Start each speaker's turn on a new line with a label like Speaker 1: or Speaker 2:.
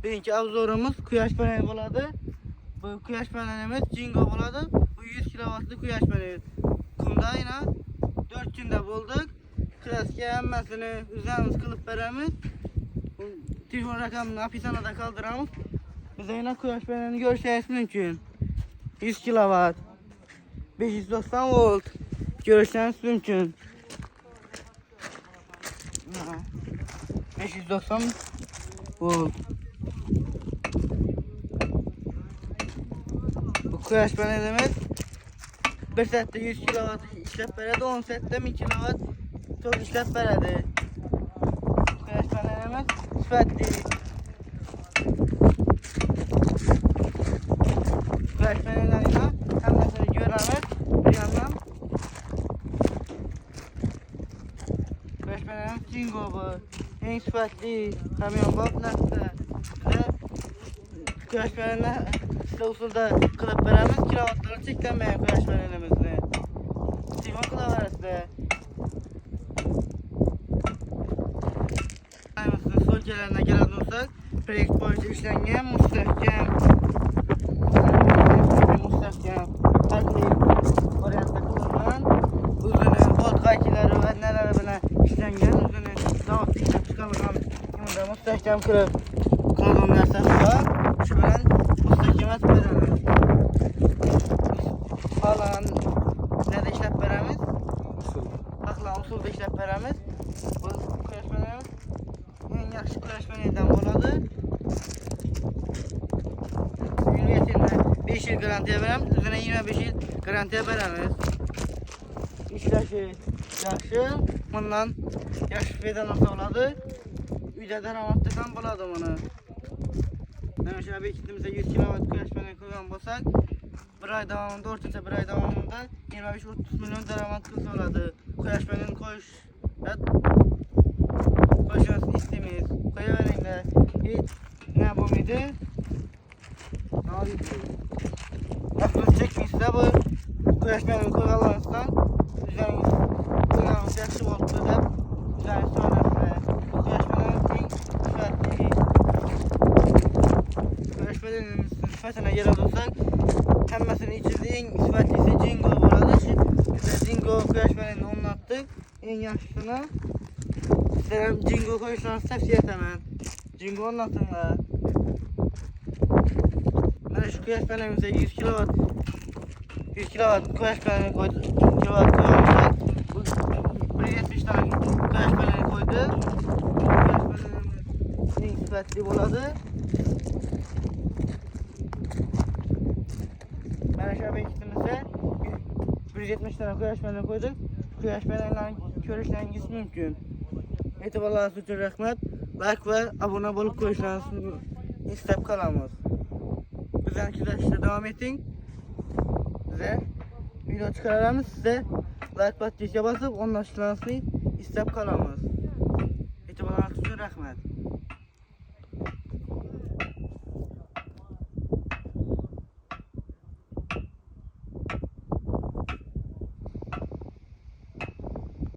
Speaker 1: Birinci avzorumuz kuyaş paneli boladı. Bu kuyaş panelimiz Jingo boladı. Bu 100 kW'lı kuyaş paneli. Kumda yine 4 günde bulduk. Klaske hemmesini üzerimiz kılıp beremiz. Telefon rakamını hapishanede kaldıramız. Bize yine kuyaş panelini görüşmeniz mümkün. 100 kW 590 volt görüşmeniz mümkün. 590 volt. Bu kuyaş panelimiz 1 saatte 100 kW işlep veredi, 10 saatte 1000 kW çok işlep veredi. Kuyaş panelimiz süratli. Kuyaş panellerine hem de göremez bir yandan. Kuyaş panelimiz Jingo bu. En süratli kamyon bak nasıl. Bize kuyaş paneline size usulda kılıp veremiz. Kilovatları çeklenmeyen kuyaş panelimizni. Telefon kılavar size. Sol kelerine gelen olsak, projekt boyunca işlengen müstehkem. Farklı oryantta kullanılan uzun bot kaykileri ve neler bile işlengen uzun davut işlep çıkarılan yumurda müstehkem kırıp kullanılan mersefler şu bilen müstehkemet veremiz. Falan ne de işlep veremiz? Bakla usulda işlep veremiz. Bu kuyaş panelimiz en yaxşı kuyaş panelden boladı. Üniversitede 5 yıl garantiye veremiz. Üzerine 25 yıl garantiye veremiz. İşleşi yaxşı. Bundan yaxşı faydalansa oladı. Ücreden rahatlıktan boladı bunu. Mesela bekitimizde 100 kW kuyaş paneli koygan bolsak, bir ay davamında, ortaça bir ay davamında 25-30 milyon daromad kılsa oladı. Kuyaş panelini koyuşmasını istemeyiz. Koyuveringlar. Hiç ne bulmaydı? Aklınız çekmeyse bu kuyaş panelini koyganlarınızdan üzeriniz koyganınız yaxşı oldu dep üzeriniz söylersiniz. Kuyaş panelini süratli. Kuyaş panelinin sıfatına yer alırsak hemmesini içirdiği en süratlisi Jingo boladı. Biz Jingo kuyaş panelini anlattık. En yaxşısına sizlere Jingo koyuşlarınızı tavsiye etemem. Jingo anlatınlar. Mana şu kuyaş panelimize 100 kW kuyaş paneli koyduk. Bu 170 tane kuyaş paneli koydu. Kuyaş panelimiz en süratli boladı. Mana şu bekitimizde 170 tane kuyaş paneli koyduk. Kuyaş panellerini görüşleriniz mümkün. E'tiborlarınız uchun rahmat. Like ve abone bolup koyuşlarınızı istep kalamiz. Bizden kuzatishda davom eting. Bize video chiqaramiz. Size like buttonga bosib, o'rnashtirishni istep qolamiz. E'tiborlaringiz uchun rahmat.